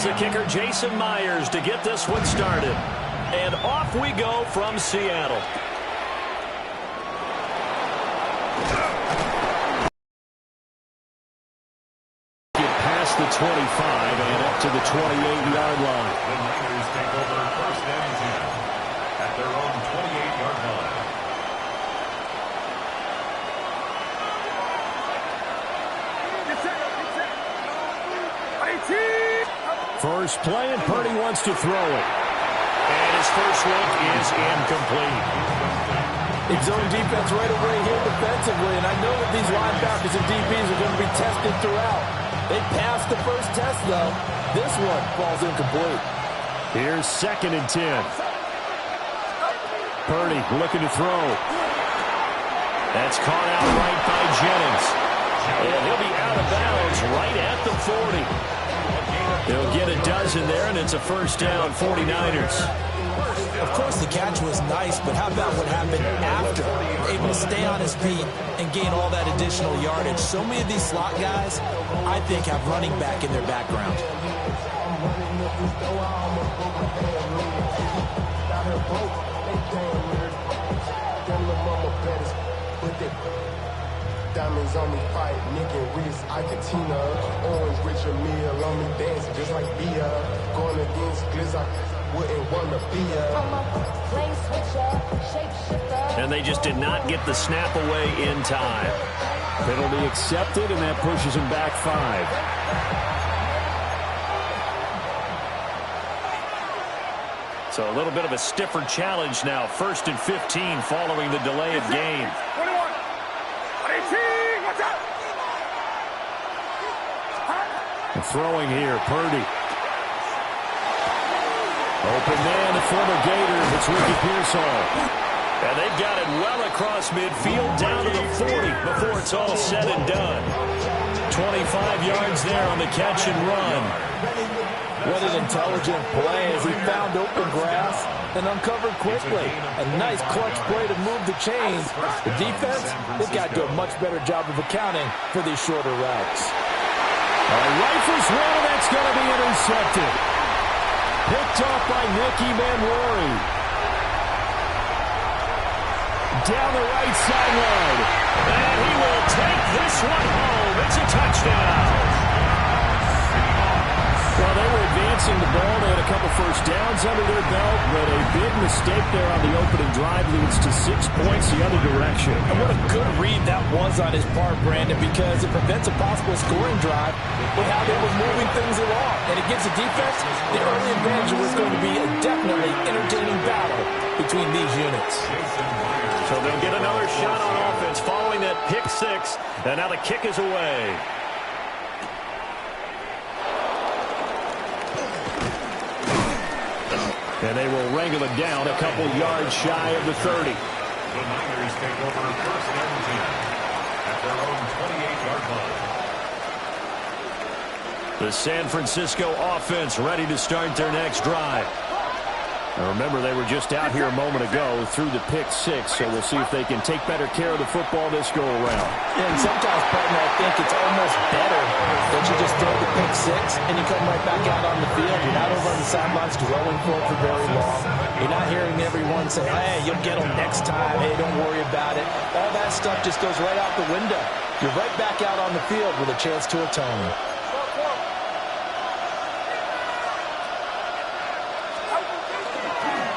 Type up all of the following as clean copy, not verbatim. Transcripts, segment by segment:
the kicker, Jason Myers, to get this one started. And off we go from Seattle. Get past the 25 and up to the 28-yard line. The Niners take over first and 10 at their own 28-yard line. First play, and Purdy wants to throw it. And his first look is incomplete. It's zone defense right away here defensively, and I know that these linebackers and DBs are going to be tested throughout. They passed the first test, though. This one falls incomplete. Here's 2nd and 10. Purdy looking to throw. That's caught out right by Jennings. And he'll be out of bounds right at the 40. They'll get a dozen there, and it's a first down, 49ers. Of course, the catch was nice, but how about what happened after? Able to stay on his feet and gain all that additional yardage. So many of these slot guys, I think, have running back in their background. Diamonds on me fight, Nick and Reese, Icatina, orange Richard Mille on me dancing just like Bia. Going against Glizz, I wouldn't want to be And they just did not get the snap away in time. Penalty accepted, and that pushes him back 5. So a little bit of a stiffer challenge now. 1st and 15 following the delay of game. Throwing here, Purdy. Open man, the former Gators. It's Ricky Pearsall. And they've got it well across midfield down to the 40 before it's all said and done. 25 yards there on the catch and run. What an intelligent play as he found open grass and uncovered quickly. A nice clutch play to move the chains. The defense, they've got to do a much better job of accounting for these shorter routes. Rifles one, and that's going to be intercepted. Picked off by Nicky Manwari. Down the right sideline. And he will take this one home. It's a touchdown. Well, they were advancing the ball. They had a couple first downs under their belt, but a big mistake there on the opening drive leads to 6 points the other direction. And what a good read that was on his part, Brandon, because it prevents a possible scoring drive with how they were moving things along. And it gives the defense the early advantage of what's going to be a definitely entertaining battle between these units. So they'll get another shot on offense following that pick 6, and now the kick is away. And they will wrangle it down a couple yards shy of the 30. The Niners take over first and 10 at their own 28-yard line. The San Francisco offense ready to start their next drive. Now remember, they were just out here a moment ago through the pick 6, so we'll see if they can take better care of the football this go around. And sometimes, partner, I think it's almost better that you just throw the pick 6 and you come right back out on the field. You're not over on the sidelines dwelling for it for very long. You're not hearing everyone say, hey, you'll get them next time. Hey, don't worry about it. All that stuff just goes right out the window. You're right back out on the field with a chance to atone.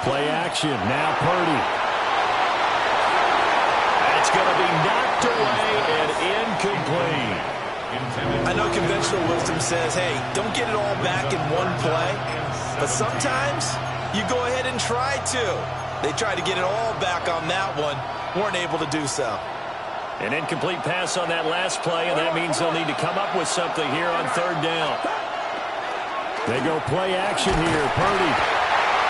Play action. Now Purdy. That's going to be knocked away and incomplete. I know conventional wisdom says, hey, don't get it all back in one play. But sometimes you go ahead and try to. They tried to get it all back on that one. Weren't able to do so. An incomplete pass on that last play, and that means they'll need to come up with something here on 3rd down. They go play action here. Purdy.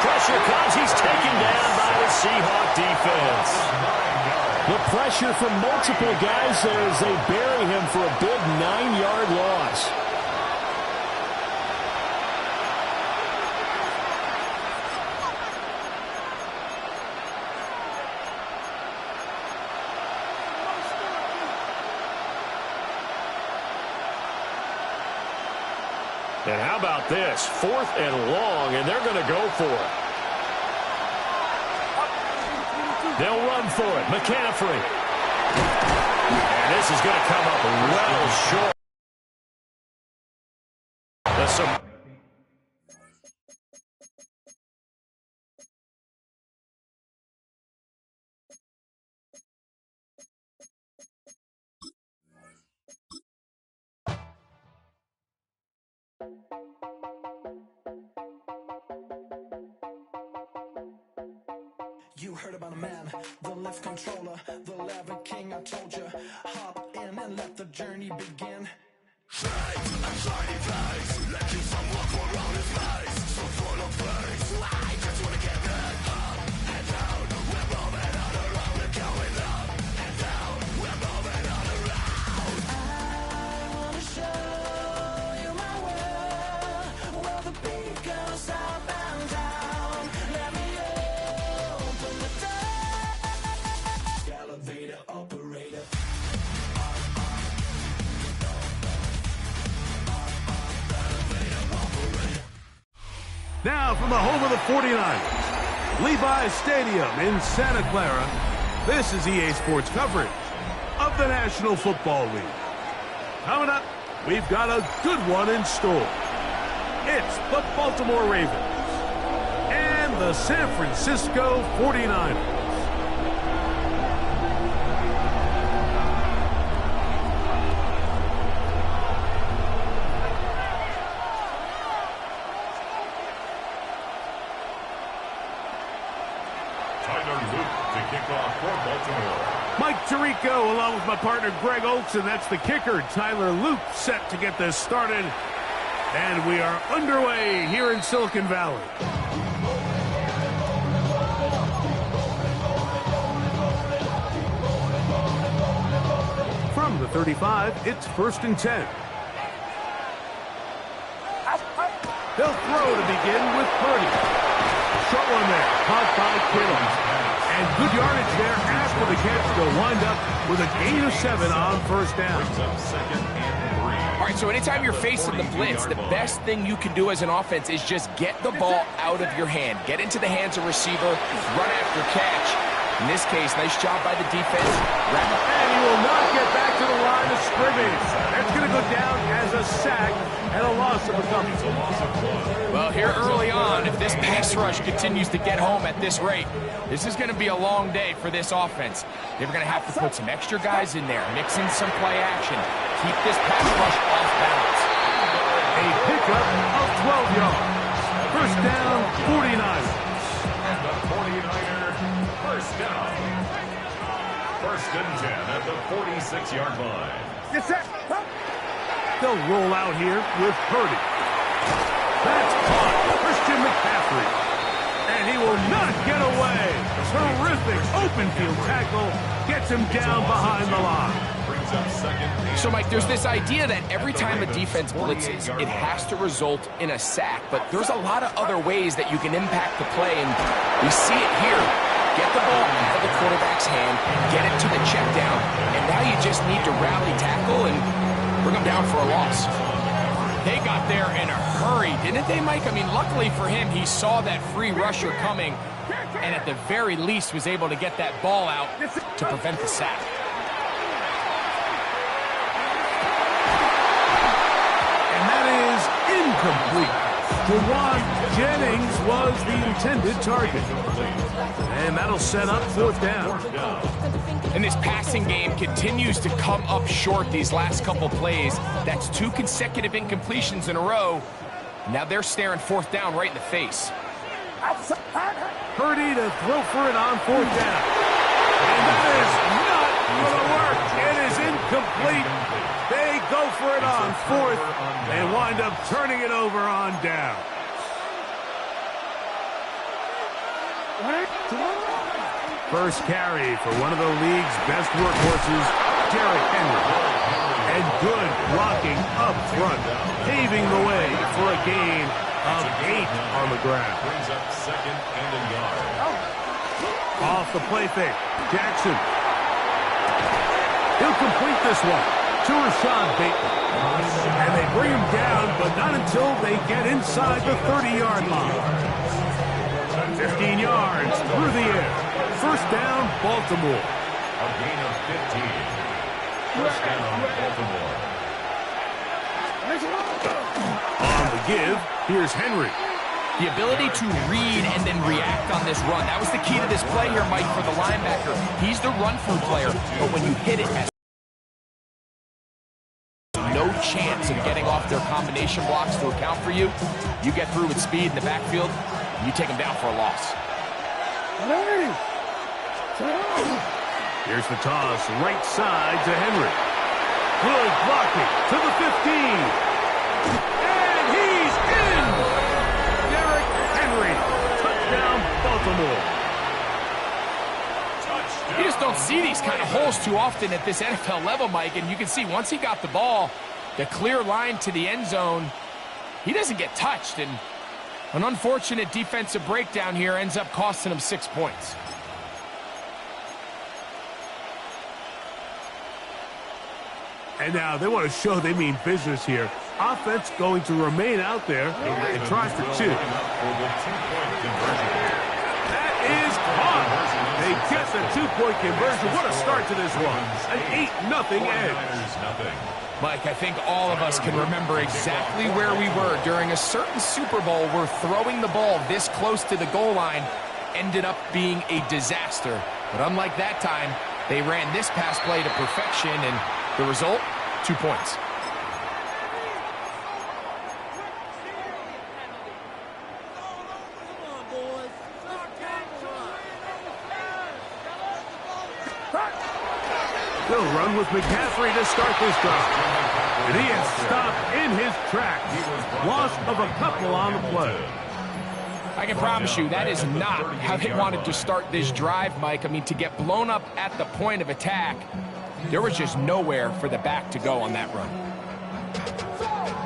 Pressure comes. He's taken down by the Seahawk defense. The pressure from multiple guys there as they bury him for a big 9-yard loss. And how about this? 4th and long, and they're going to go for it. They'll run for it. McCaffrey. And this is going to come up well short. You heard about a man, the lift controller, the lever king, I told you. Hop in and let the journey begin. Now from the home of the 49ers, Levi's Stadium in Santa Clara, this is EA Sports coverage of the National Football League. Coming up, we've got a good one in store. It's the Baltimore Ravens and the San Francisco 49ers. Mike Tirico along with my partner Greg Oakes, and that's the kicker, Tyler Luke, set to get this started. And we are underway here in Silicon Valley. From the 35, it's 1st and 10. They'll throw to begin with Purdy. Short one there, caught by Kittle. And good yardage there after the catch. They'll wind up with a gain of 7 on 1st down. All right, so anytime you're facing the blitz, the best thing you can do as an offense is just get the ball out of your hand. Get into the hands of receiver, run after catch. In this case, nice job by the defense. And he will not get back to the line of scrimmage. That's going to go down as a sack and a loss of a couple. Well, here early on, if this pass rush continues to get home at this rate, this is going to be a long day for this offense. They're going to have to put some extra guys in there, mix in some play action, keep this pass rush off balance. A pickup of 12 yards. 1st down, 49ers. And the 49ers, 1st down. 1st and 10 at the 46-yard line. Yes, sir. They'll roll out here with Purdy. That's caught. Christian McCaffrey. And he will not get away. Terrific open field tackle. Gets him down behind the line. So, Mike, there's this idea that every time a defense blitzes, it has to result in a sack. But there's a lot of other ways that you can impact the play, and we see it here. Get the ball out of the quarterback's hand, get it to the check down, and now you just need to rally tackle and bring them down for a loss. They got there in a hurry, didn't they, Mike? I mean, luckily for him, he saw that free rusher coming, and at the very least was able to get that ball out to prevent the sack. And that is incomplete. Jawan Jennings was the intended target. And that'll set up 4th down. And this passing game continues to come up short these last couple plays. That's 2 consecutive incompletions in a row. Now they're staring 4th down right in the face. Purdy to throw for it on 4th down. And that is not going to work. It is incomplete. They go for it on 4th and wind up turning it over on down. First carry for one of the league's best workhorses, Derrick Henry. And good blocking up front, paving the way for a gain of 8 on the ground. Brings up 2nd and a yard. Off the play fake, Jackson. He'll complete this one to Rashad Bateman. And they bring him down but not until they get inside the 30-yard line. 15 yards through the air. First down, Baltimore. A gain of 15. First down, Baltimore. On the give, here's Henry. The ability to read and then react on this run. That was the key to this play here, Mike, for the linebacker. He's the run-through player, but when you hit it as no chance of getting off their combination blocks to account for you, you get through with speed in the backfield, you take them down for a loss. Here's the toss, right side to Henry. Good blocking to the 15. And he's in! Derrick Henry, touchdown Baltimore. You just don't see these kind of holes too often at this NFL level, Mike, and you can see once he got the ball, the clear line to the end zone, he doesn't get touched, and an unfortunate defensive breakdown here ends up costing him 6 points. And now they want to show they mean business here. Offense going to remain out there and try for two. That is caught. They get the two-point conversion. What a start to this one. An 8-0 edge. Mike, I think all of us can remember exactly where we were during a certain Super Bowl where throwing the ball this close to the goal line ended up being a disaster. But unlike that time, they ran this pass play to perfection, and the result, 2 points. They'll run with McCaffrey to start this drive. And he is stopped in his tracks. Loss of a couple on the play. I can promise you that is not how they wanted to start this drive, Mike. I mean, to get blown up at the point of attack, there was just nowhere for the back to go on that run.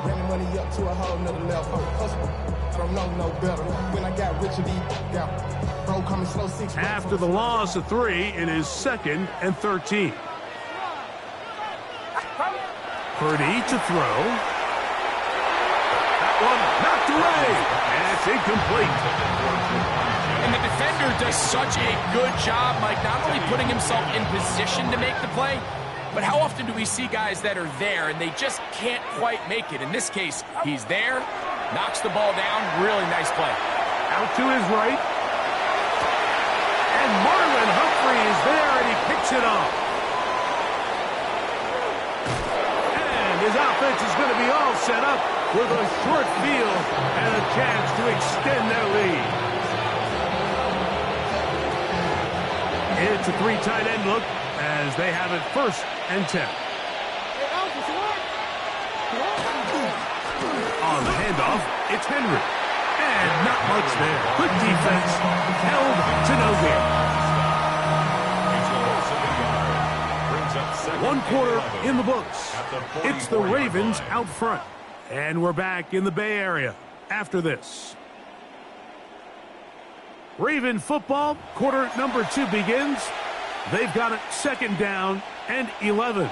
Ran money up to a whole nother level. I don't know no better. When I got rich and bro coming slow 6. After the loss of 3, it is 2nd and 13. Purdy to throw. That one knocked away. And it's incomplete. And the defender does such a good job, Mike, not only putting himself in position to make the play, but how often do we see guys that are there and they just can't quite make it? In this case, he's there, knocks the ball down, really nice play. Out to his right. And Marlon Humphrey is there, and he picks it up. And his offense is going to be all set up with a short field and a chance to extend their lead. It's a 3 tight end look as they have it 1st and 10. On the handoff, it's Henry. And not much there. Good defense, held to no gain. 1 quarter in the books. It's the Ravens out front. And we're back in the Bay Area after this. Raven football, quarter number 2 begins. They've got it 2nd down and 11.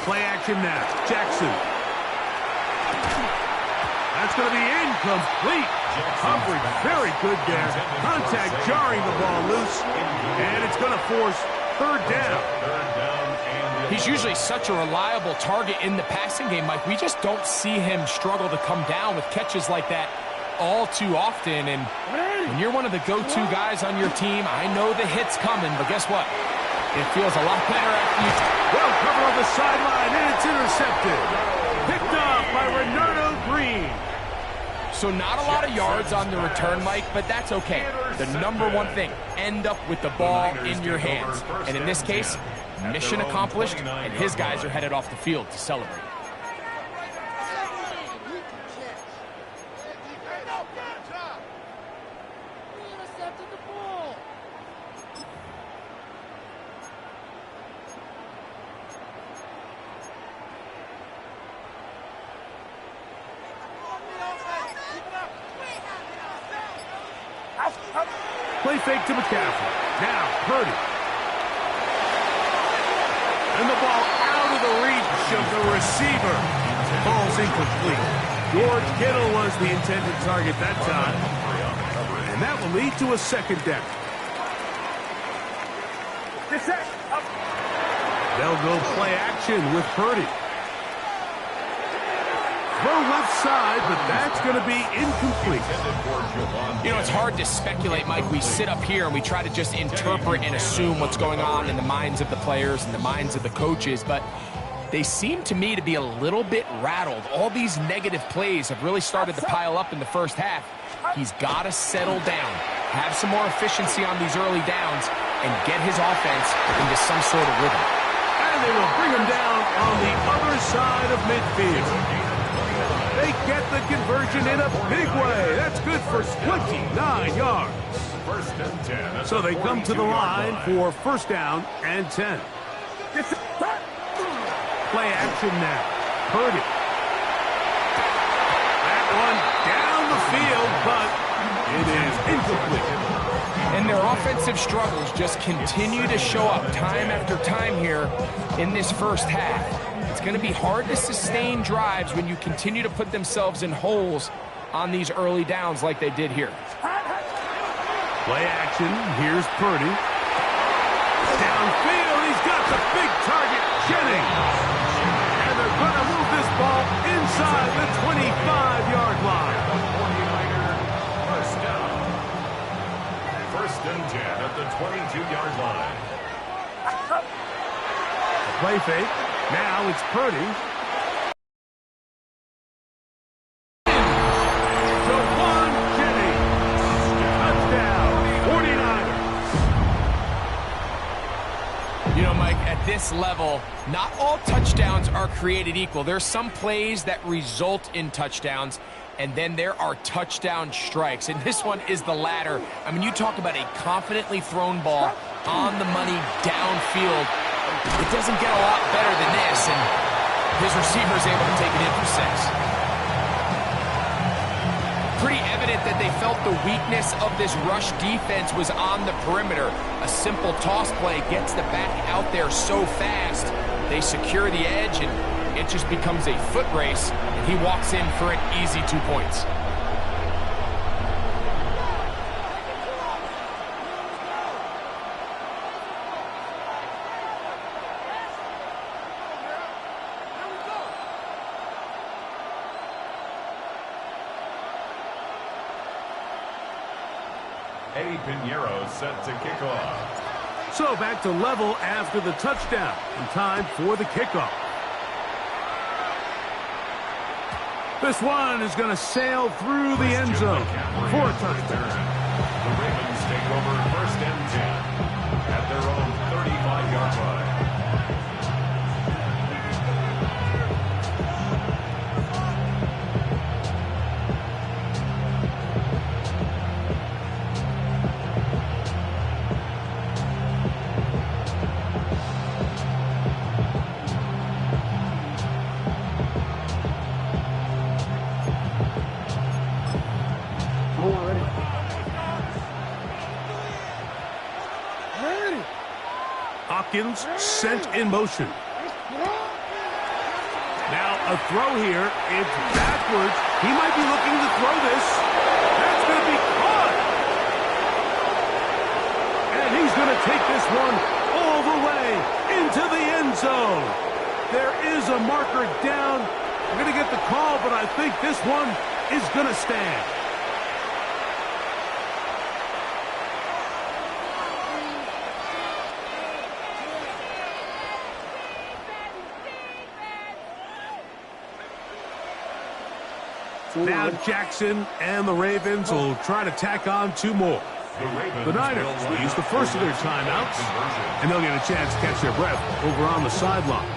Play action now. Jackson. That's going to be incomplete. Humphrey, very good there. Contact jarring the ball loose. And it's going to force 3rd down. He's usually such a reliable target in the passing game, Mike. We just don't see him struggle to come down with catches like that all too often. And when you're one of the go-to guys on your team, I know the hit's coming, but guess what? It feels a lot better after you... Well covered on the sideline, and it's intercepted. Picked off by Renardo Green. So not a lot of yards on the return, Mike, but that's okay. The number one thing, end up with the ball in your hands. And in this case, mission accomplished, and his guys are headed off the field to celebrate. fake to McCaffrey. Now Purdy. And the ball out of the reach of the receiver. Ball's incomplete. George Kittle was the intended target that time. And that will lead to a second down. They'll go play action with Purdy. Throw left side, but that's going to be incomplete. You know, it's hard to speculate, Mike. We sit up here and we try to just interpret and assume what's going on in the minds of the players and the minds of the coaches, but they seem to me to be a little bit rattled. All these negative plays have really started to pile up in the first half. He's got to settle down, have some more efficiency on these early downs, and get his offense into some sort of rhythm. And they will bring him down on the other side of midfield. They get the conversion in a big way. That's good for 29 yards. First and 10. So they come to the line for first down and 10. Play action now. Purdy. That one down the field, but it is incomplete. And their offensive struggles just continue to show up time after time here in this first half. It's going to be hard to sustain drives when you continue to put themselves in holes on these early downs like they did here. Play action. Here's Purdy. Downfield, he's got the big target, Jennings. And they're going to move this ball inside the 25-yard line. First down. First and 10 at the 22-yard line. Play fake. Now it's Purdy. Jawan Jennings. Touchdown, 49ers. You know, Mike, at this level, not all touchdowns are created equal. There's some plays that result in touchdowns, and then there are touchdown strikes. And this one is the latter. I mean, you talk about a confidently thrown ball on the money downfield. It doesn't get a lot better than this, and his receiver's able to take it in for 6. Pretty evident that they felt the weakness of this rush defense was on the perimeter. A simple toss play gets the back out there so fast. They secure the edge, and it just becomes a foot race, and he walks in for an easy 2 points. Eddie Pinheiro set to kick off. So back to level after the touchdown. And time for the kickoff. This one is going to sail through the end zone for a touchdown. The Ravens take over first and 10 at their own 35-yard line. Hopkins sent in motion. Now a throw here. It's backwards. He might be looking to throw this. That's going to be caught. And he's going to take this one all the way into the end zone. There is a marker down. We're going to get the call, but I think this one is going to stand. Now Jackson and the Ravens will try to tack on 2 more. The Niners will use the first of their timeouts, and they'll get a chance to catch their breath over on the sideline.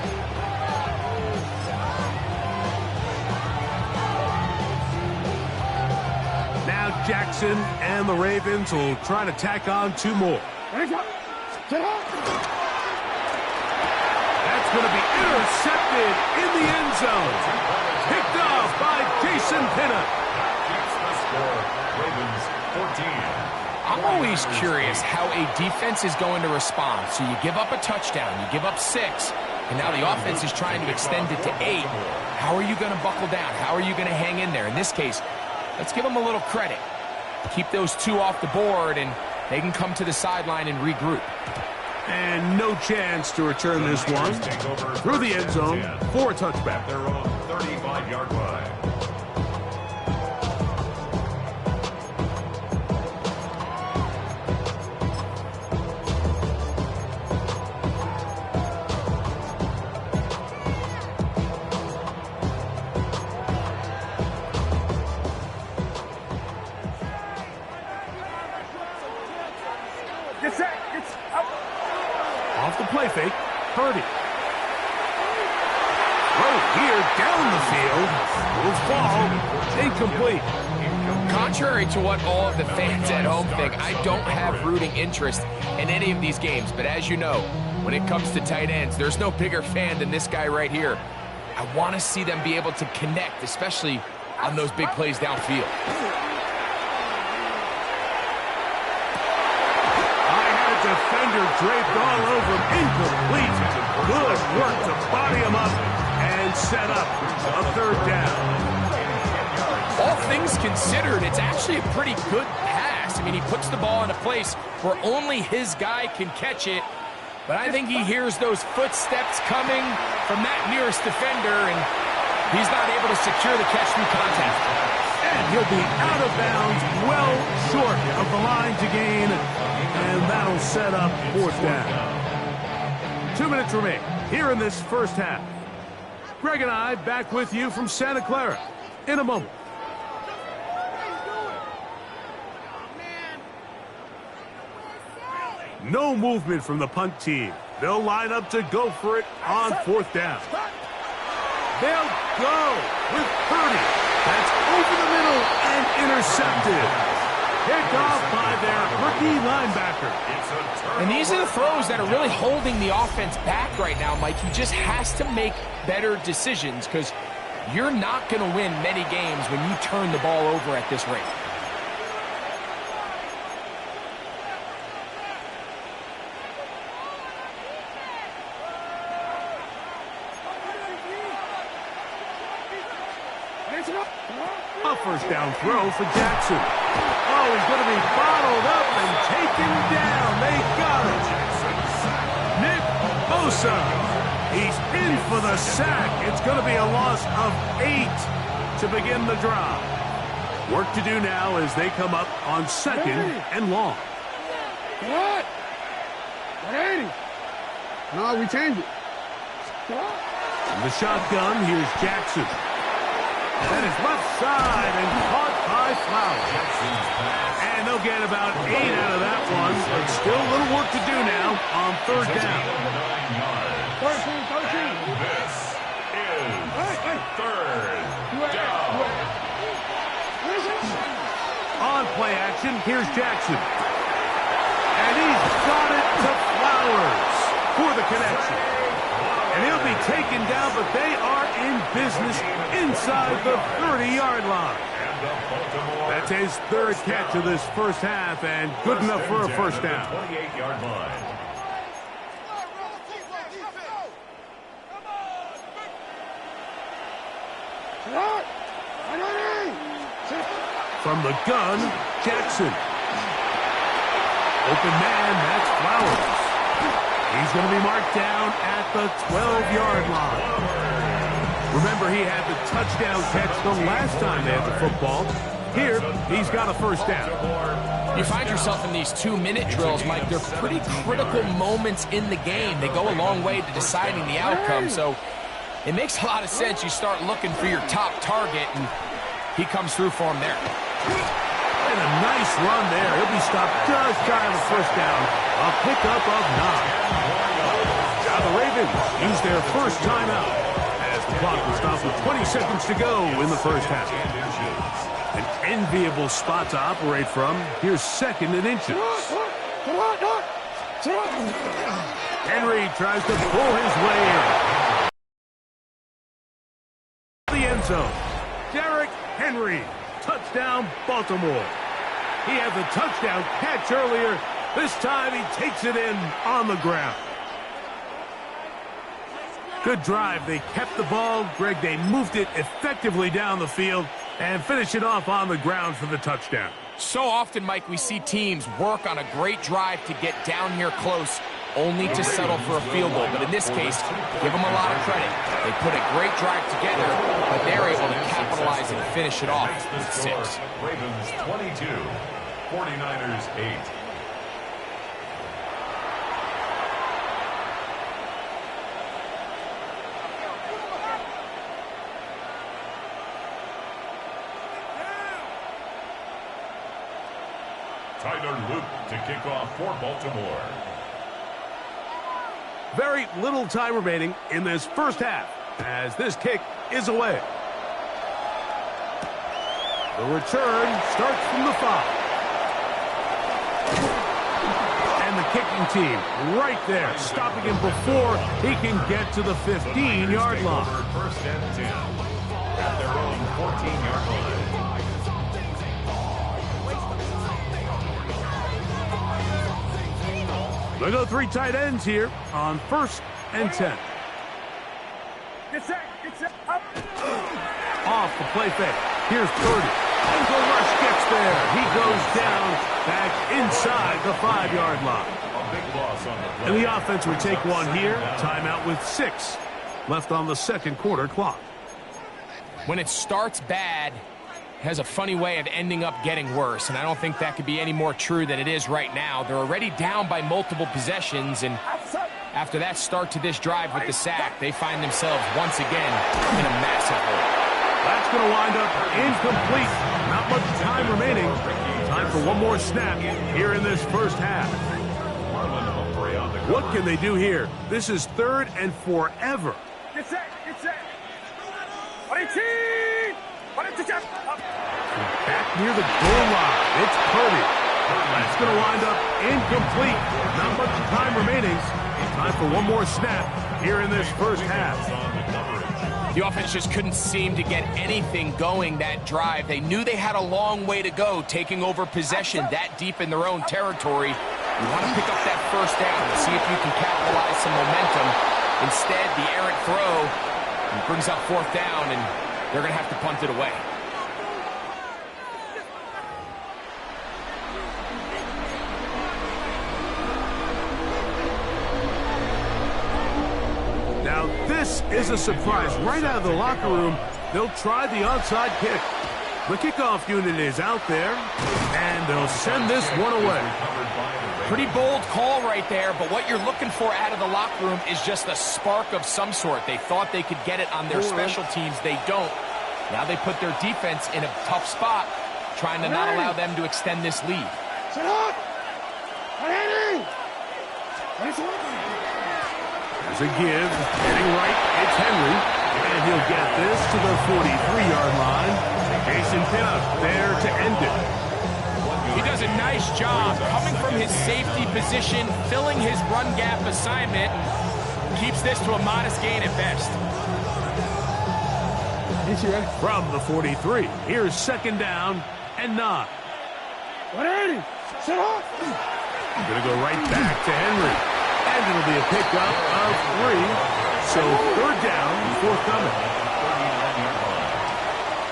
Now Jackson and the Ravens will try to tack on 2 more. That's going to be intercepted in the end zone. Picked off by Jason Pinnock. Keeps the score. Ravens 14. I'm always curious how a defense is going to respond. So you give up a touchdown, you give up 6, and now the offense is trying to extend it to 8. How are you going to buckle down? How are you going to hang in there? In this case, let's give them a little credit. Keep those 2 off the board, and they can come to the sideline and regroup. And no chance to return this one through the end zone for a touchback. Their own 35-yard line. Off the play fake, Purdy. Throw here down the field. Will fall. Incomplete. Contrary to what all of the fans at home think, I don't have rooting interest in any of these games. But as you know, when it comes to tight ends, there's no bigger fan than this guy right here. I want to see them be able to connect, especially on those big plays downfield. Defender draped all over him. Incomplete. Good work to body him up and set up a 3rd down. All things considered, it's actually a pretty good pass. I mean, he puts the ball in a place where only his guy can catch it. But I think he hears those footsteps coming from that nearest defender, and he's not able to secure the catch through contact. And he'll be out of bounds, well short of the line to gain. And that'll set up 4th down. 2 minutes remain here in this first half. Greg and I back with you from Santa Clara in a moment. No movement from the punt team. They'll line up to go for it on 4th down. They'll go with Purdy. That's over the middle and intercepted. Picked off by their rookie linebacker. And these are the throws that are really holding the offense back right now, Mike. He just has to make better decisions because you're not going to win many games when you turn the ball over at this rate. A 1st down throw for Jackson. Oh, he's going to be bottled up and taken down. They got him. Nick Bosa. He's in for the sack. It's going to be a loss of 8 to begin the drive. Work to do now as they come up on 2nd and long. What? 180. No, we changed it. From the shotgun, here's Jackson. And his left side and caught by Flowers. And they'll get about 8 out of that one, but still a little work to do now on 3rd down. 13. This is 3rd down. On play action, here's Jackson. And he's got it to Flowers for the connection. And he'll be taken down, but they are in business inside the 30-yard line. That's his 3rd catch of this first half, and good enough for a 1st down. 28-yard line. From the gun, Jackson. Open man, that's Flowers. He's going to be marked down at the 12-yard line. Remember, he had the touchdown catch the last time they had the football. Here, he's got a 1st down. You find yourself in these 2-minute drills, Mike. They're pretty critical moments in the game. They go a long way to deciding the outcome, so it makes a lot of sense. You start looking for your top target, and he comes through for him there. And a nice run there. He'll be stopped just shy of a 1st down. A pickup of 9. Now the Ravens use their first timeout as the clock will stop with 20 seconds to go in the first half. An enviable spot to operate from. Here's 2nd and inches. Henry tries to pull his way in. The end zone. Derrick Henry. Touchdown, Baltimore. He had the touchdown catch earlier. This time he takes it in on the ground. Good drive. They kept the ball. Greg, they moved it effectively down the field and finish it off on the ground for the touchdown. So often, Mike, we see teams work on a great drive to get down here close, only to settle for a field goal. But in this case, give them a lot of credit. They put a great drive together, but they're able to capitalize and finish it off with 6. Ravens 22, 49ers 8. Tyler Luke to kick off for Baltimore. Very little time remaining in this first half as this kick is away. The return starts from the 5. And the kicking team right there, stopping him before he can get to the 15-yard line. First and 10 at their own 14-yard line. They go 3 tight ends here on 1st and 10. Off the play fake. Here's Purdy. Ankle rush gets there. He goes down back inside the 5-yard line. A big loss on the play. And the offense would take one here. Timeout with 6 left on the second quarter clock. When it starts bad, it has a funny way of ending up getting worse, and I don't think that could be any more true than it is right now. They're already down by multiple possessions, and after that start to this drive with the sack, they find themselves once again in a massive hole. That's going to wind up incomplete. Not much time remaining. Time for one more snap here in this first half. What can they do here? This is 3rd and forever. Get set. Back near the goal line. It's Purdy. That's going to wind up incomplete. Not much time remaining. Time for one more snap here in this first half. The offense just couldn't seem to get anything going that drive. They knew they had a long way to go, taking over possession that deep in their own territory. You want to pick up that first down and see if you can capitalize some momentum. Instead, the errant throw brings up 4th down, and they're going to have to punt it away. Now, this is a surprise. Right out of the locker room, they'll try the onside kick. The kickoff unit is out there, and they'll send this one away. Pretty bold call right there, but what you're looking for out of the locker room is just a spark of some sort. They thought they could get it on their special teams. They don't. Now they put their defense in a tough spot, trying to not allow them to extend this lead. There's a give, heading right, it's Henry, and he'll get this to the 43-yard line. Jason Pinnock there to end it. He does a nice job coming from his safety position, filling his run gap assignment, and keeps this to a modest gain at best. From the 43, here's 2nd down and 9. Going to go right back to Henry. And it'll be a pickup of 3. So 3rd down, forthcoming.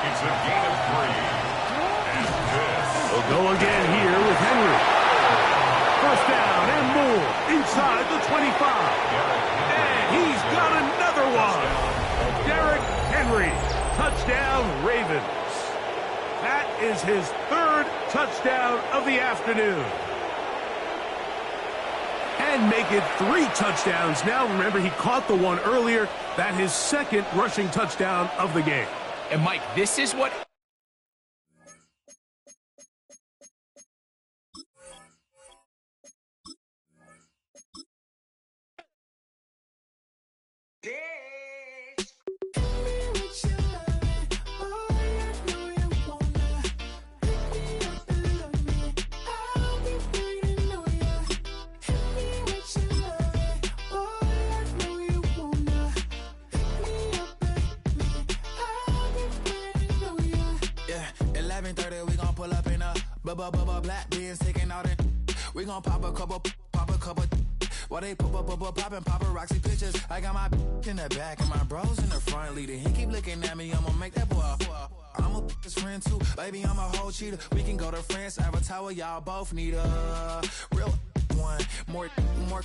It's a gain of 3. And this. We'll go again here with Henry. 1st down and more inside the 25. And he's got another one. Derrick Henry, touchdown Ravens. That is his 3rd touchdown of the afternoon. And make it 3 touchdowns. Now, remember, he caught the one earlier. That his 2nd rushing touchdown of the game. And, Mike, this is what... Black beans taking out it. We gon' pop a couple. While they poppin' paparazzi pictures. I got my in the back and my bros in the front leading. He keep looking at me, I'ma make that boy. I'm a his friend too, baby, I'm a whole cheater. We can go to France, Avatar, y'all both need a real one. More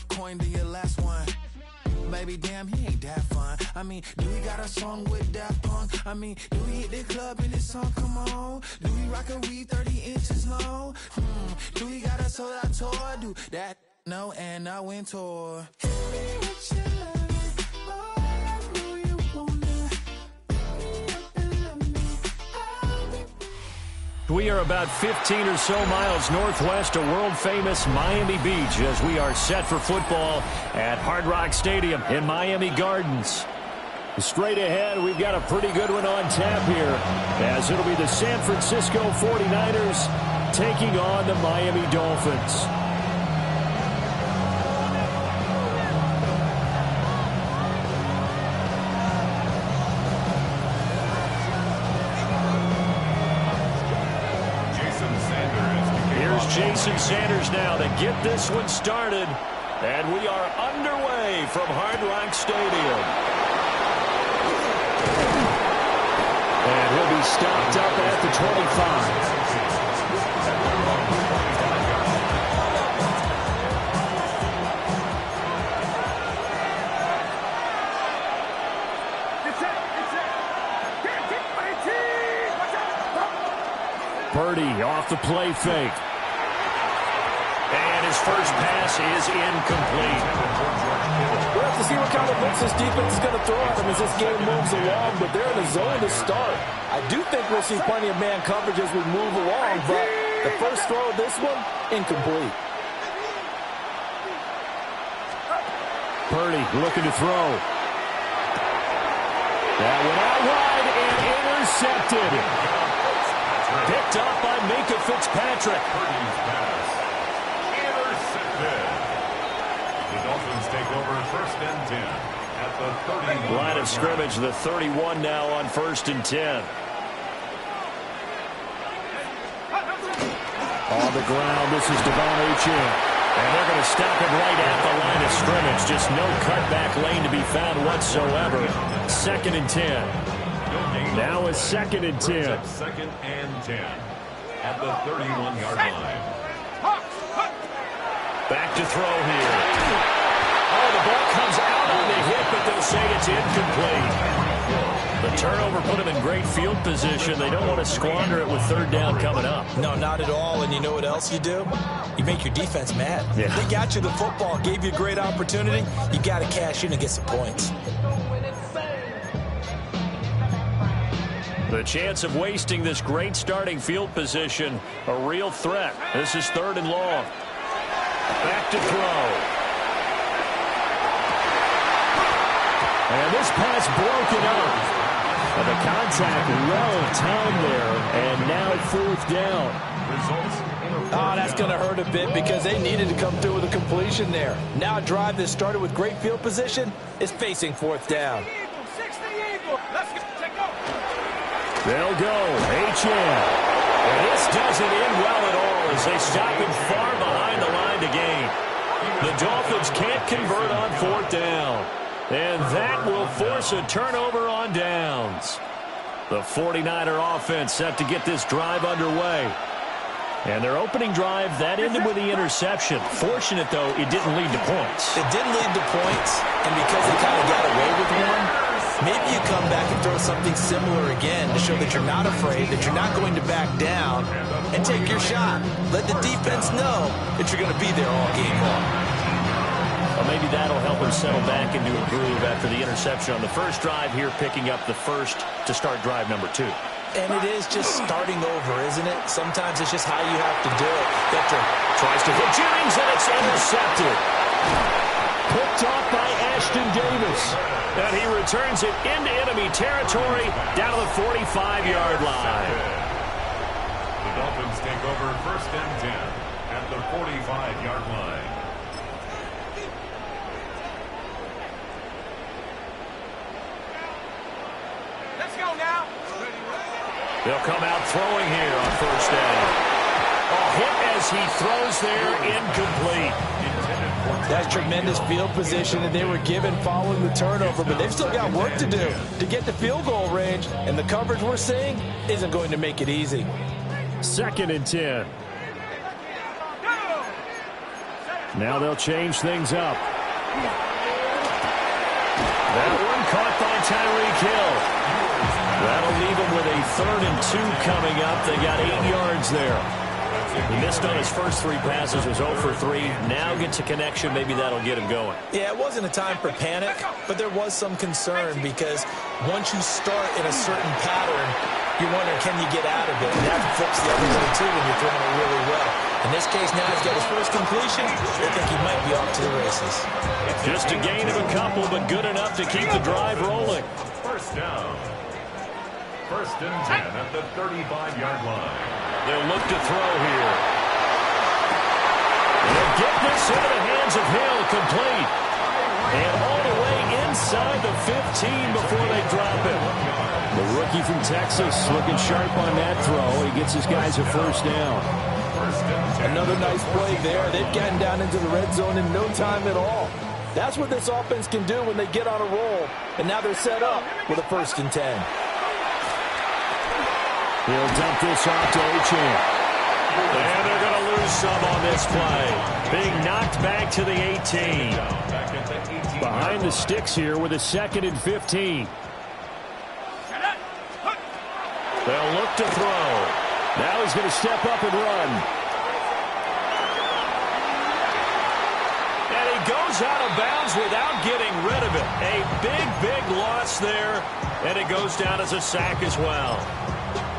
coin than your last one. Baby, damn, he ain't that fun. I mean, do he got a song with Daft Punk? I mean, do he hit the club in this song? Come on. Do he rock a weed 30 inches long? Do he got a sold out tour? Do that? No, and I went tour. We are about 15 or so miles northwest of world-famous Miami Beach as we are set for football at Hard Rock Stadium in Miami Gardens. Straight ahead, we've got a pretty good one on tap here as it'll be the San Francisco 49ers taking on the Miami Dolphins. Jason Sanders now to get this one started. And we are underway from Hard Rock Stadium. And he'll be stopped up at the 25. Purdy off the play fake. And his first pass is incomplete. We'll have to see what kind of blitz this defense is going to throw at him as this game moves along, but they're in the zone to start. I do think we'll see plenty of man coverage as we move along, but the first throw of this one, incomplete. Purdy looking to throw. That went out wide and intercepted. Picked up by Minka Fitzpatrick. Purdy's pass. Intercepted. The Dolphins take over first and 10 at the 31. Line of scrimmage, the 31 now on first and 10. On the ground, this is Devon Achane. And they're going to stop him right at the line of scrimmage. Just no cutback lane to be found whatsoever. Second and 10. Now it's second and 10. Second and 10 at the 31-yard line. Back to throw here. Oh, the ball comes out on the hit, but they'll say it's incomplete. The turnover put them in great field position. They don't want to squander it with third down coming up. No, not at all. And you know what else you do? You make your defense mad. Yeah. They got you the football, gave you a great opportunity. You got to cash in and get some points. The chance of wasting this great starting field position, a real threat. This is third and long. Back to throw. And this pass broken up. And the contact well timed there. And now fourth down. Oh, that's going to hurt a bit because they needed to come through with a completion there. Now a drive that started with great field position is facing fourth down. They'll go. Achane. And this doesn't end well at all as they stop him far behind the line to gain. The Dolphins can't convert on fourth down. And that will force a turnover on downs. The 49er offense set to get this drive underway. And their opening drive, that ended with the interception. Fortunate, though, it didn't lead to points. It didn't lead to points, and because they kind of got away with one, maybe you come back and throw something similar again to show that you're not afraid, that you're not going to back down, and take your shot. Let the defense know that you're going to be there all game long. Well, maybe that'll help him settle back into a groove after the interception on the first drive here, picking up the first to start drive number 2. And it is just starting over, isn't it? Sometimes it's just how you have to do it. Tries to hit Jennings, and it's intercepted. Picked off by Ashton Davis. And he returns it into enemy territory down to the 45-yard line. The Dolphins take over first and 10 at the 45-yard line. They'll come out throwing here on first down. Hit as he throws there, incomplete. That's tremendous field position that they were given following the turnover, but they've still got work to do to get the field goal range, and the coverage we're seeing isn't going to make it easy. 2nd and 10. Now they'll change things up. That one caught by Tyreek Hill. That'll leave him with a 3rd and 2 coming up. They got 8 yards there. He missed on his first 3 passes, was 0 for 3. Now gets a connection. Maybe that'll get him going. Yeah, it wasn't a time for panic, but there was some concern because once you start in a certain pattern, you wonder, can you get out of it? And that flips the other way, too, when you're throwing it really well. In this case, now he's got his first completion. I think he might be off to the races. Just a gain of a couple, but good enough to keep the drive rolling. First down. 1st and 10 at the 35-yard line. They'll look to throw here. They'll get this into the hands of Hill, complete. And all the way inside the 15 before they drop him. The rookie from Texas looking sharp on that throw. He gets his guys a first down. Another nice play there. They've gotten down into the red zone in no time at all. That's what this offense can do when they get on a roll. And now they're set up with a 1st and 10. He'll dump this off to Achane. And they're going to lose some on this play. Being knocked back to the 18. Behind the sticks here with a 2nd and 15. They'll look to throw. Now he's going to step up and run. And he goes out of bounds without getting rid of it. A big loss there. And it goes down as a sack as well.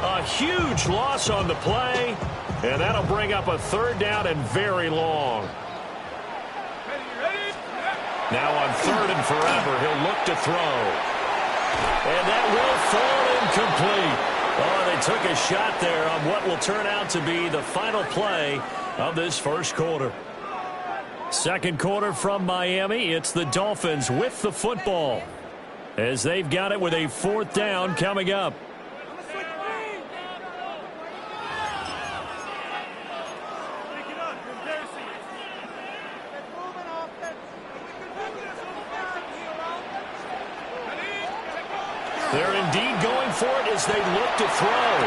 A huge loss on the play, and that'll bring up a 3rd down and very long. Now on 3rd and forever, he'll look to throw. And that will fall incomplete. Oh, they took a shot there on what will turn out to be the final play of this first quarter. 2nd quarter from Miami. It's the Dolphins with the football, as they've got it with a 4th down coming up. They're indeed going for it as they look to throw.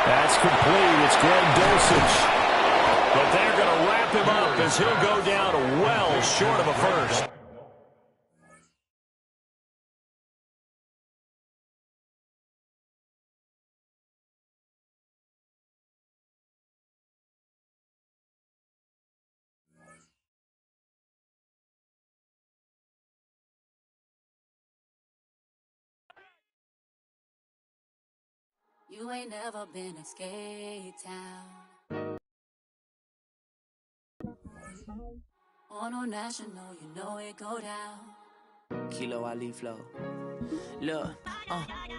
That's complete. It's Greg Dulcich. But they're going to wrap him up as he'll go down well short of a first. You ain't never been a skate town. On no national, you know it go down. Kilo Ali flow. Look,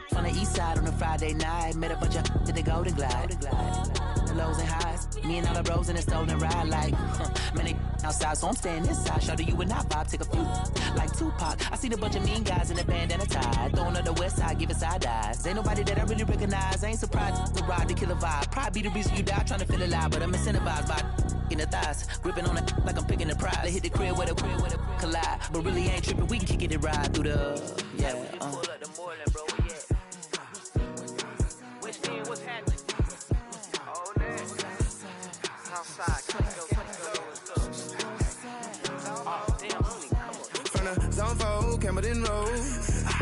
from the east side on a Friday night, met a bunch of to the Golden Glide. The lows and highs, me and all the bros in a stolen ride like, man, they outside, so I'm staying inside. Shout to you and I vibe, take a few like Tupac. I seen a bunch of mean guys in a bandana tie, throwing up the west side, giving side eyes. Ain't nobody that I really recognize. I ain't surprised to ride the killer vibe. Probably be the reason you die, trying to feel alive, but I'm incentivized by in the thighs, gripping on it like I'm picking the prize. They hit the crib where the collide, but really ain't tripping. We can kick it and ride through the Pull up the Moreland, bro. Which team was happening? Oh, man. Outside, From the zone 4, Campbellton Road.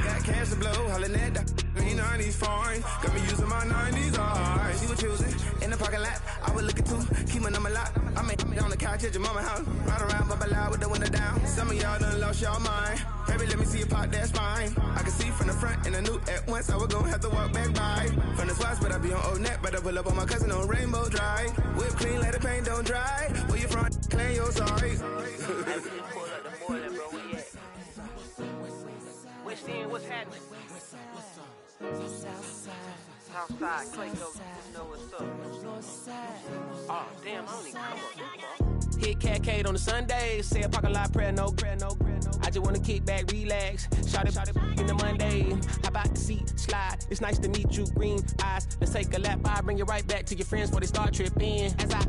Got cash to blow, hollering at the green 90s foreign. Got me using my 90s alright. She was choosing in the parking lot. I was looking too, keep my number locked. I made on the couch at your mama house. Ride around, bubble loud with the window down. Some of y'all done lost y'all mind. Baby, let me see you pop, that's fine. I can see from the front and I knew at once I was gonna have to walk back by. From the spots, but I be on Old Net. Better pull up on my cousin on Rainbow Drive. Whip clean, let the paint don't dry. Where you from? Claim your sorry. pull up the Moreland, bro. Which team was happening? Southside, Clayco, you know what's up. Oh, damn, I don't even come up this far. Hit Catcade on the Sundays, say a parking lot prayer, no prayer, no prayer, no. I just wanna kick back, relax, shout it in the Monday. Hop out the seat, slide slide. It's nice to meet you, green eyes. Let's take a lap. I bring you right back to your friends before they start tripping. As I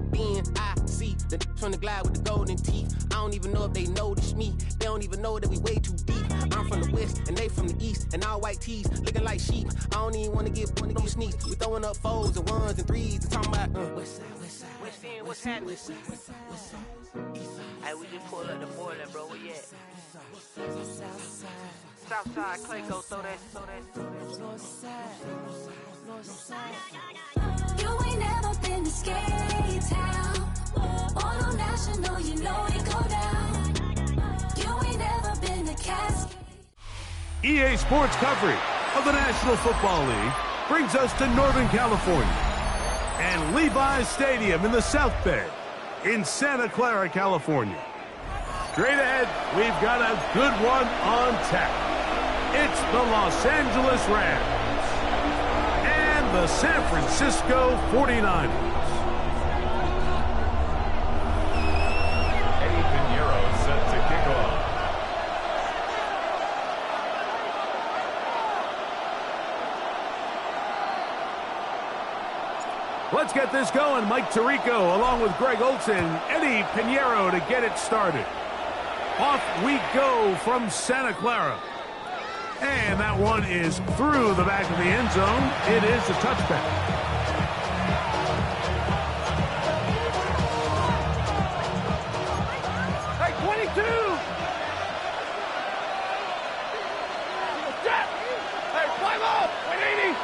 see the from the glide with the golden teeth. I don't even know if they notice me. They don't even know that we way too deep. I'm from the west and they from the east, and all white tees looking like sheep. I don't even want to get one of those sneaks. We throwing up fours and ones and threes and talking about west side, west side, west end, what's happening? West side, west side, west side. Hey, we just pulled up the border, bro. Where you at? South side, Clayco, throw that. North side, north side. You ain't never been to Skate Town. Auto National, you know it go down. You ain't never been to Cascade. EA Sports coverage of the National Football League brings us to Northern California and Levi's Stadium in the South Bay in Santa Clara, California. Straight ahead, we've got a good one on tap. It's the Los Angeles Rams and the San Francisco 49ers. Eddie Pinheiro set to kick off. Let's get this going. Mike Tirico along with Greg Olson, Eddie Pinheiro to get it started. Off we go from Santa Clara. And that one is through the back of the end zone. It is a touchback. Hey, 22! Hey, 5-0! 180!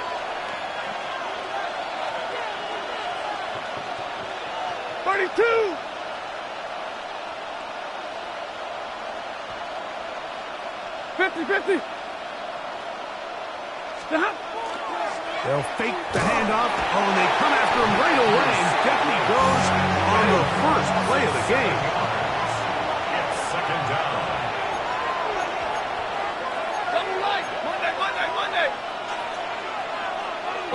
$32! $50. Stop. They'll fake the handoff. Oh, and they come after him right away. And Jeffy goes on the first play of the game. It's second down. Double right. Monday.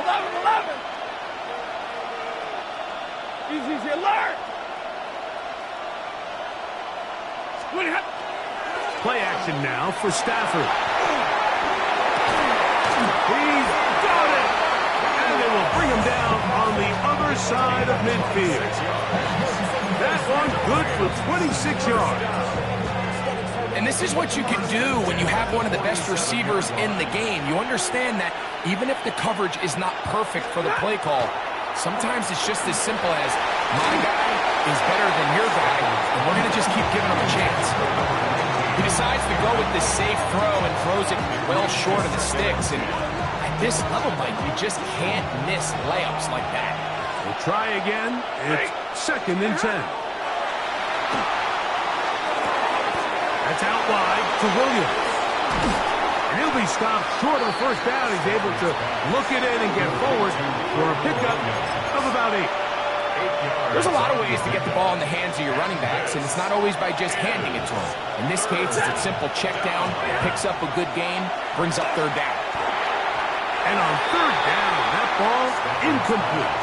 11. Easy, alert. Play action now for Stafford. He's got it! And they will bring him down on the other side of midfield. That one good for 26 yards. And this is what you can do when you have one of the best receivers in the game. You understand that even if the coverage is not perfect for the play call, sometimes it's just as simple as my guy is better than your guy, and we're going to just keep giving him a chance. He decides to go with this safe throw and throws it well short of the sticks. And at this level, Mike, you just can't miss layups like that. We'll try again. It's second and 10. That's out wide to Williams. And he'll be stopped short of first down. He's able to look it in and get forward for a pickup of about 8. There's a lot of ways to get the ball in the hands of your running backs, and it's not always by just handing it to them. In this case, it's a simple check down, picks up a good gain, brings up third down. And on third down, that ball incomplete.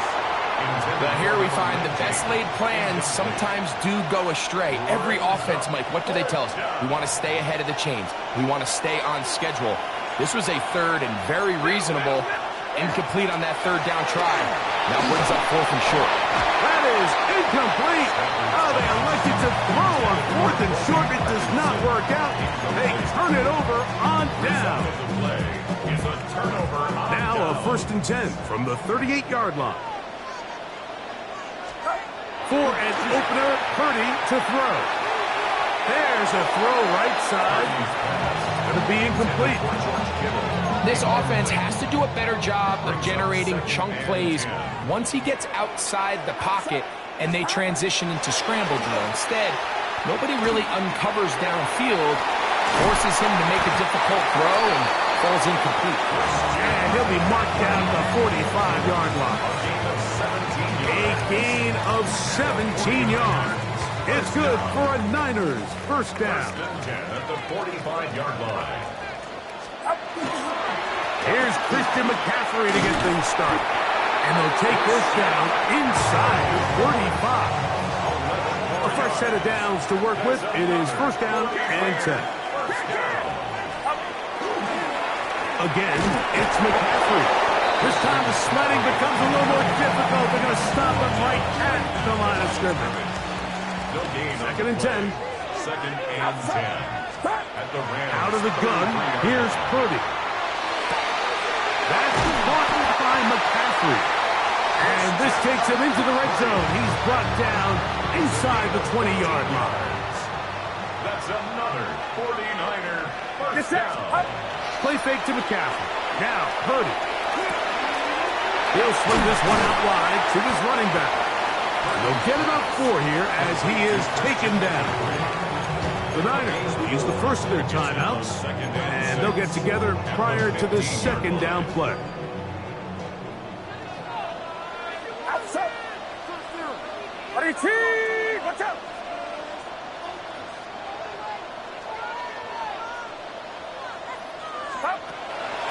But here we find the best laid plans sometimes do go astray. Every offense, Mike, what do they tell us? We want to stay ahead of the chains. We want to stay on schedule. This was a third and very reasonable. Incomplete on that third down try. Now brings up fourth and short. That is incomplete. Oh, they elected to throw on fourth and short. It does not work out. They turn it over on down. Now a first and 10 from the 38-yard line. For an opener, Purdy to throw. There's a throw right side. Going to be incomplete. This offense has to do a better job of generating chunk plays once he gets outside the pocket and they transition into scramble drill. Instead, nobody really uncovers downfield, forces him to make a difficult throw, and falls incomplete. And he'll be marked down at the 45-yard line. A gain of 17 yards. It's good for a Niners first down. First and 10 at the 45-yard line. Here's Christian McCaffrey to get things started. And they'll take this down inside the 35. A fresh set of downs to work with. It is first down and 10. Again, it's McCaffrey. to stop him right at the line of scrimmage. No gain. Second and 10. Second and 10. At the Rams. Out of the gun, here's Purdy. That's caught by McCaffrey. And this takes him into the red zone. He's brought down inside the 20-yard line. That's another 49er first down. Play fake to McCaffrey. Now, Purdy. He'll swing this one out wide to his running back. They'll get about 4 here as he is taken down. The Niners will use the first of their timeouts, and they'll get together prior to this second down play. Watch out!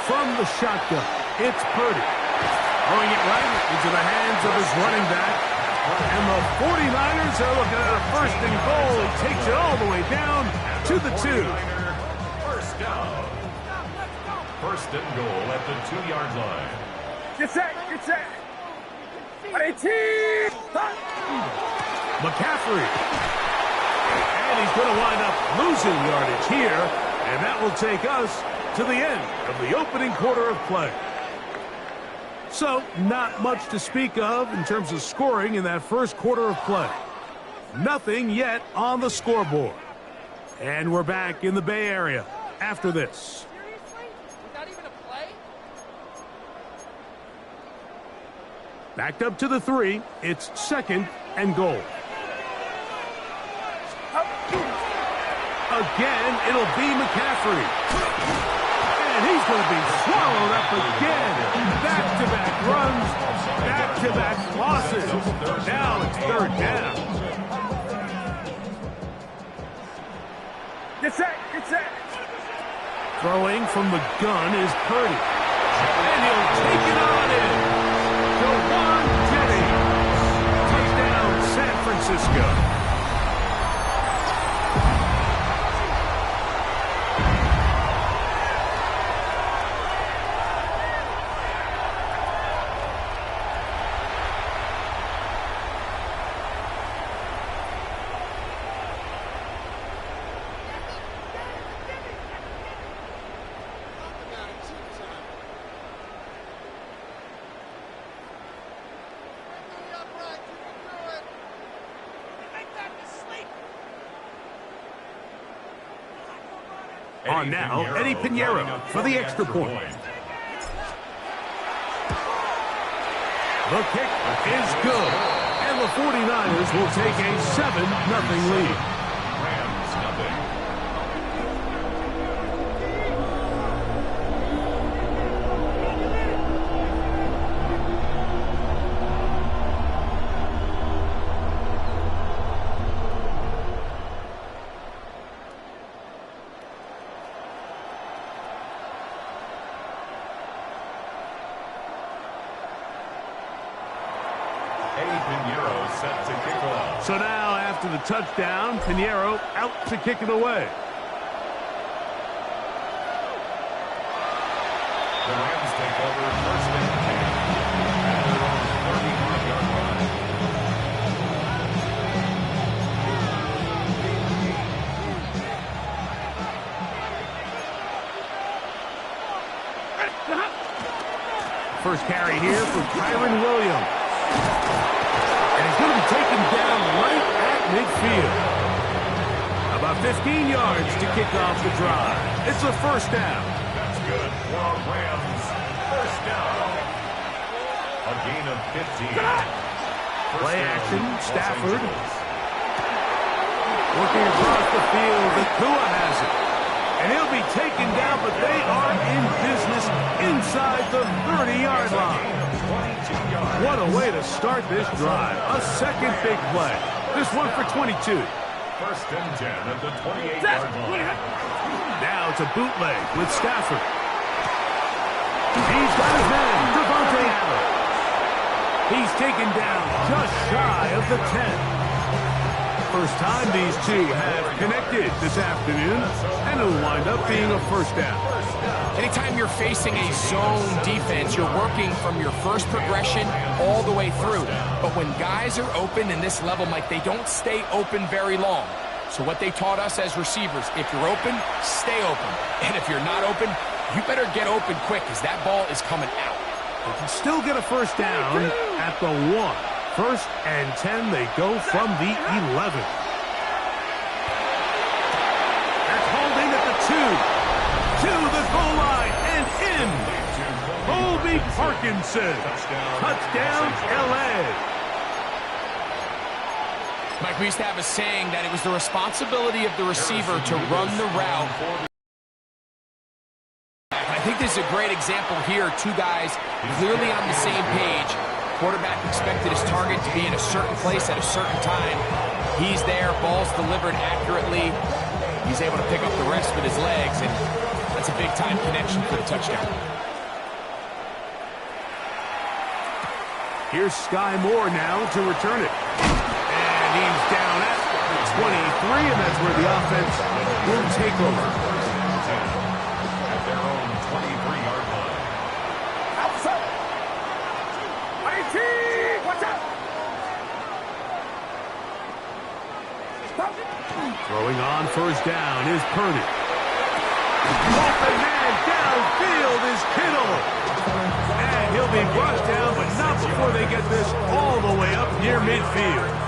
From the shotgun, it's Purdy. Throwing it right into the hands of his running back. And the 49ers are looking at a first and goal. He takes it all the way down to the 2. First down. First and goal at the 2-yard line. Get set! McCaffrey. And he's going to wind up losing yardage here. And that will take us to the end of the opening quarter of play. So, not much to speak of in terms of scoring in that first quarter of play. Nothing yet on the scoreboard. And we're back in the Bay Area after this. Seriously? Not even a play? Backed up to the 3. It's second and goal. Again, it'll be McCaffrey. And he's going to be swallowed up again. Back-to-back runs, back-to-back losses. Now it's third down. Get set! Throwing from the gun is Purdy. And he'll take it on in. Jawan Jennings. Touchdown, San Francisco. On now, Eddie Pinheiro for the extra point. The kick is good. And the 49ers will take a 7-0 lead. Rams nothing. So now, after the touchdown, Pinheiro out to kick it away. The Rams take over first and 10 at their own 31-yard line. First carry here for Kyron Williams. And he's going to be taken down right at midfield. About 15 yards to kick off the drive. It's a first down. That's good for Rams. First down. A gain of 15. Play action, Stafford. Working across the field, Nakua has it. And he'll be taken down, but they are in business inside the 30-yard line. What a way to start this drive. A second big play. This one for 22. First and 10 at the 28-yard line. Now it's a bootleg with Stafford. He's got his man, Devontae Adams. He's taken down just shy of the 10. First time these two have connected this afternoon, and it'll wind up being a first down. Anytime you're facing a zone defense, you're working from your first progression all the way through. But when guys are open in this level, Mike, they don't stay open very long. So what they taught us as receivers, if you're open, stay open. And if you're not open, you better get open quick because that ball is coming out. They can still get a first down at the 1. 1st and 10, they go from the 11. They're called in at the 2. To the goal line and in. Colby Parkinson. Touchdown, LA. Mike, we used to have a saying that it was the responsibility of the receiver to run the route. I think this is a great example here. Two guys clearly on the same page. Quarterback expected his target to be in a certain place at a certain time. He's there, ball's delivered accurately. He's able to pick up the rest with his legs, and that's a big-time connection for the touchdown. Here's Sky Moore now to return it. And he's down at 23, and that's where the offense will take over. At their own 23-yard line. Outside. IT, watch out. Throwing on first down is Purdy. Open man downfield is Kittle. And he'll be brought down, but not before they get this all the way up near midfield.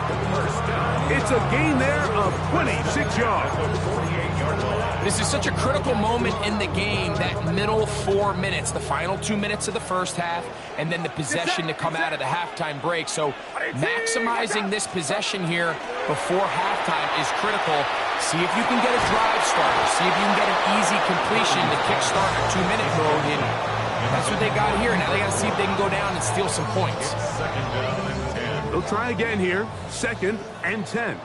It's a gain there of 26 yards. This is such a critical moment in the game, that middle 4 minutes, the final 2 minutes of the first half, and then the possession to come out of the halftime break. So maximizing this possession here before halftime is critical. See if you can get a drive starter. See if you can get an easy completion to kickstart a 2-minute mode. And that's what they got here. Now they got to see if they can go down and steal some points. Second down and 10. They'll try again here. 2nd and 10.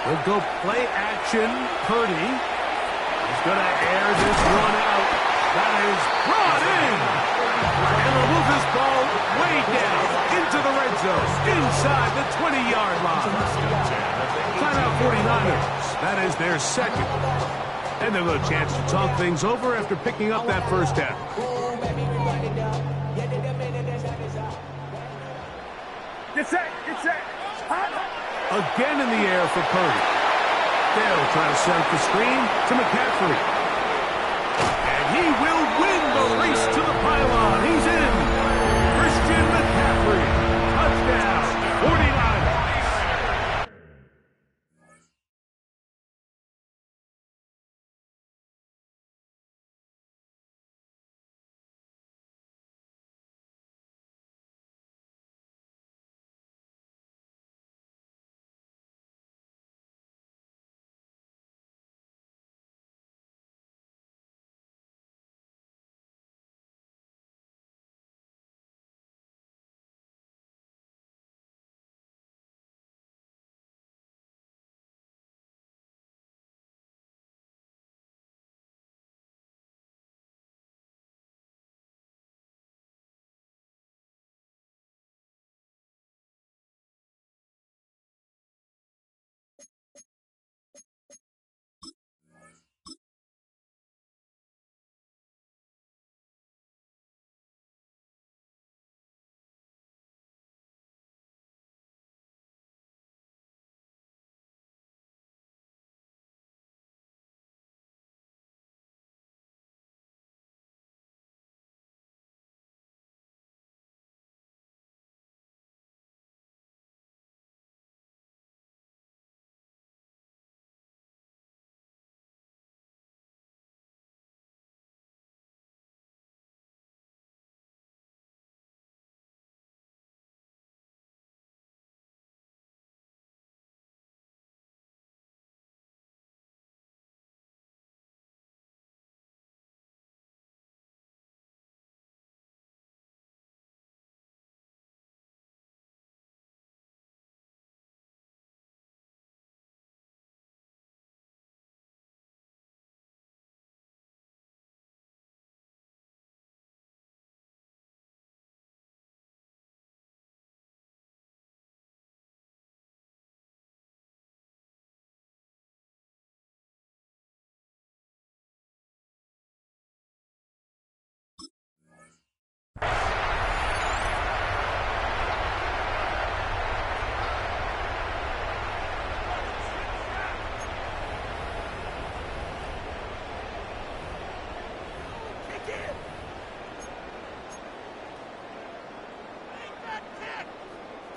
They'll go play action. Purdy. He's going to air this one out. That is brought in. And they'll move this ball way down into the red zone, inside the 20-yard line. Timeout 49ers. That is their second. And they'll have a chance to talk things over after picking up that first down. Get set, get set. Again in the air for Purdy. They'll try to set up the screen to McCaffrey. And he will win the race to the pylon. He's in. Christian McCaffrey. Touchdown. 49.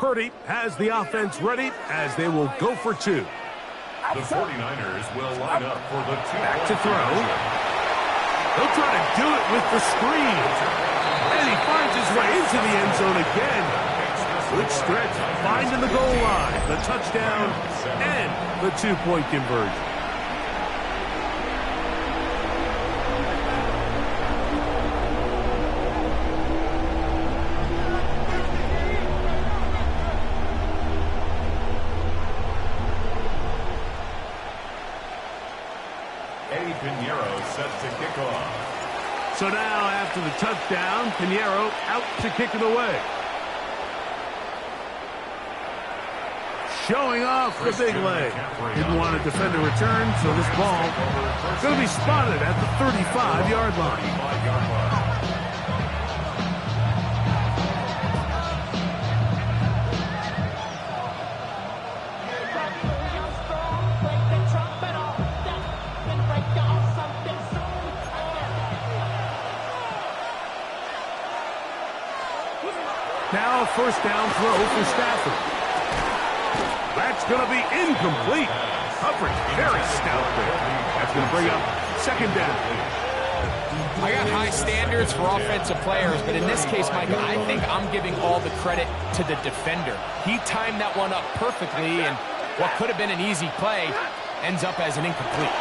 Purdy has the offense ready as they will go for two. The 49ers will line up for the back to throw. He'll try to do it with the screen. And he finds his way into the end zone again. Good stretch, finding the goal line, the touchdown, and the two-point conversion. So now, after the touchdown, Pinheiro out to kick it away. Showing off the big leg. Didn't want to defend a return, so this ball is going to be spotted at the 35-yard line. Now a first down throw for Stafford. That's going to be incomplete. Coverage very stout there. That's going to bring up second down. I got high standards for offensive players, but in this case, Mike, I think I'm giving all the credit to the defender. He timed that one up perfectly, and what could have been an easy play ends up as an incomplete.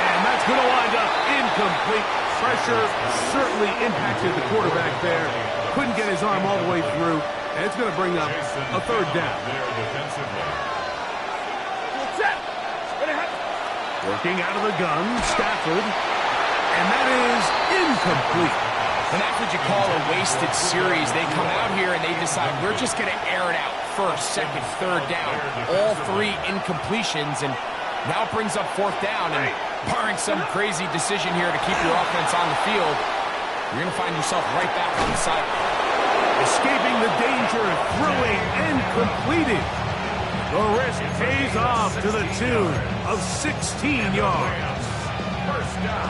And that's going to wind up incomplete. Pressure certainly impacted the quarterback there. Couldn't get his arm all the way through, and it's going to bring up a third down. Working out of the gun, Stafford, and that is incomplete. And that's what you call a wasted series. They come out here and they decide, we're just going to air it out. First, second, third down. All three incompletions, and now it brings up fourth down. And barring some crazy decision here to keep your offense on the field, you're going to find yourself right back on the sideline. Escaping the danger, throwing, and completing. The risk pays off to the tune of 16 yards.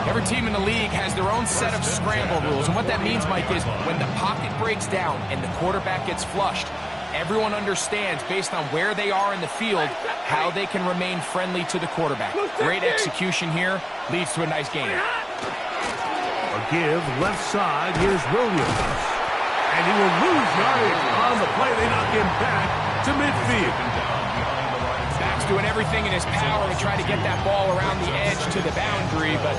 Every team in the league has their own set of scramble rules, and what that means, Mike, is when the pocket breaks down and the quarterback gets flushed, everyone understands, based on where they are in the field, how they can remain friendly to the quarterback. Great execution here leads to a nice game. A give left side. Here's Williams. And he will lose yardage on the play. They knock him back to midfield. Back's doing everything in his power to try to get that ball around the edge to the boundary, but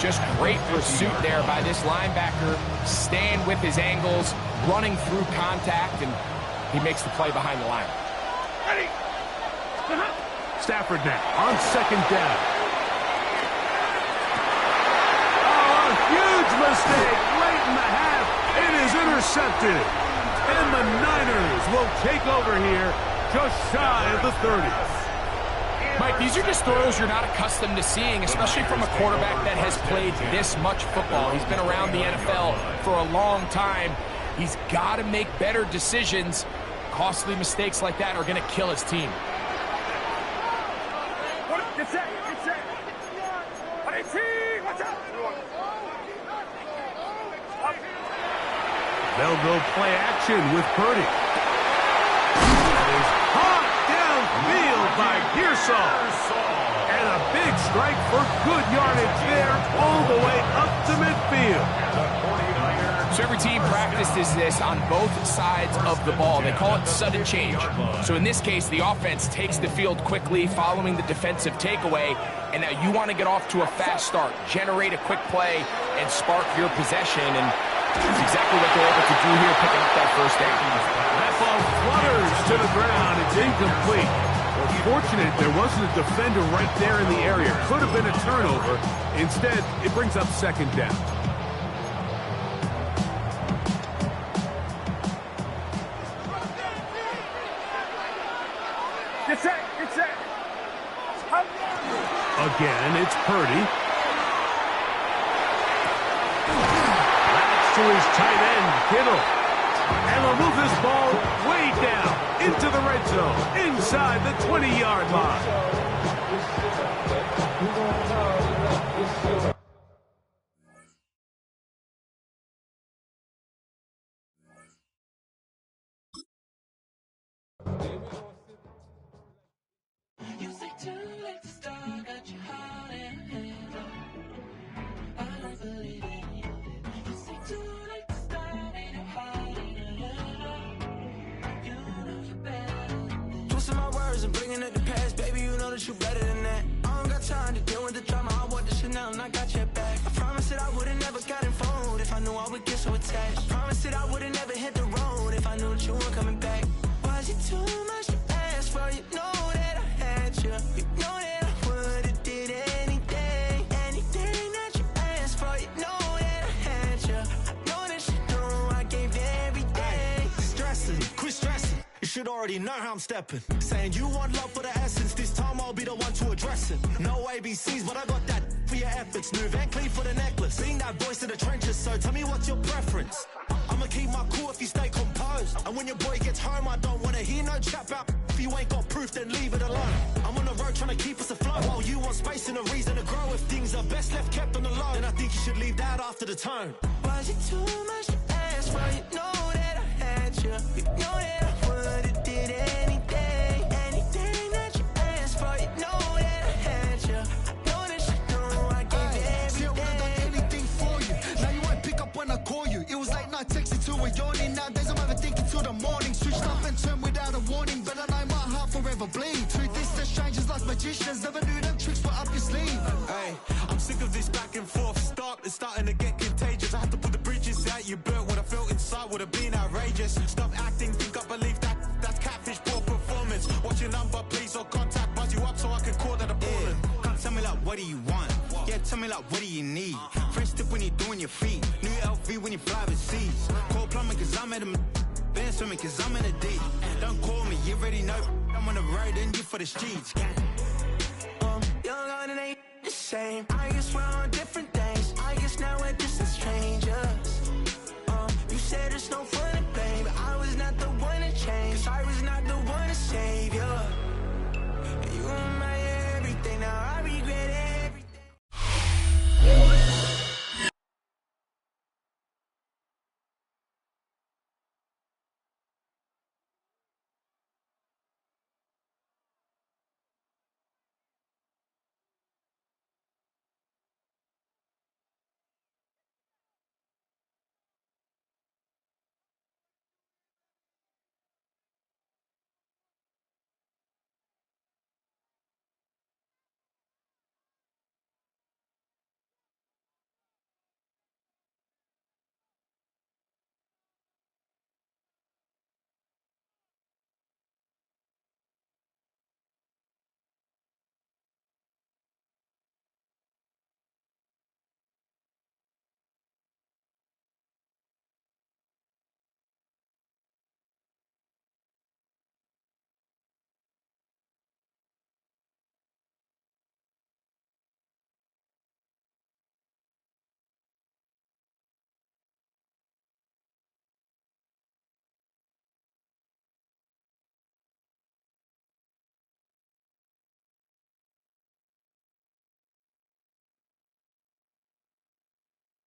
just great pursuit there by this linebacker, staying with his angles, running through contact, and he makes the play behind the line. Stafford now on second down. Oh, a huge mistake late in the half. It is intercepted. And the Niners will take over here just shy of the 30. Mike, these are just throws you're not accustomed to seeing, especially from a quarterback that has played this much football. He's been around the NFL for a long time. He's got to make better decisions. Costly mistakes like that are going to kill his team. They'll go play action with Purdy. That is hot downfield by Pearsall. And a big strike for good yardage there all the way up to midfield. So every team practices this on both sides of the ball. They call it sudden change. So in this case, the offense takes the field quickly following the defensive takeaway, and now you want to get off to a fast start, generate a quick play, and spark your possession, and that's exactly what they're able to do here, picking up that first down. That ball flutters to the ground. It's incomplete. Well, fortunate there wasn't a defender right there in the area. Could have been a turnover. Instead, it brings up second down. Again, it's Purdy. That's to his tight end, Kittle. And they'll move this ball way down into the red zone, inside the 20-yard line. wasn't bringing up the past, baby, you know that you better than that. I don't got time to deal with the drama, I want the Chanel and I got your back. I promise that I would've never gotten phone if I knew I would get so attached. I promise that I would've never hit the road if I knew that you weren't coming back. Was it too much to ask for? You know that I had you. You know that I would've did anything, anything that you asked for. You know that I had you. I know that you know I gave everything. Ay, stressing, quit stressing. You should already know how I'm stepping. Saying you want love for the essence. This time I'll be the one to address it. No ABCs, but I got that for your efforts. New Van Cleef for the necklace. Being that voice in the trenches, so tell me what's your preference. I'ma keep my cool if you stay composed. And when your boy gets home, I don't wanna hear no chat about. If you ain't got proof, then leave it alone. I'm on the road trying to keep us afloat. While you want space and a reason to grow. If things are best left kept on the low, then I think you should leave that after the tone. Was it too much to ask for? You know that I had you. You know that I would've did anything, anything that you asked for. You know that I had you. I know that you know I gave everything. See, I would've done anything for you. Now you won't pick up when I call you. It was late night texting to a yawning. Nowadays I'm overthinking till the morning. Switched up and turned without a warning, but I know my heart forever bleed. Truth is, the strangers like magicians. Never knew them tricks were up your sleeve. Hey, I'm sick of this back and forth. It's starting to get contagious. I had to put the bridges out you built. What I felt inside would have been outrageous. Stop acting, think I believe that. That's catfish, poor performance. Watch your number, please, or contact. Buzz you up so I can call that appalling. Can't tell me like, what do you want? Yeah, tell me like, what do you need? Fresh tip when you're doing your feet. New LV when you fly overseas. Call plumbing cause I'm at a band swimming cause I'm in a deep. Don't call me, you already know. I'm on the road and you for the streets. Young and ain't the same. I guess we're on different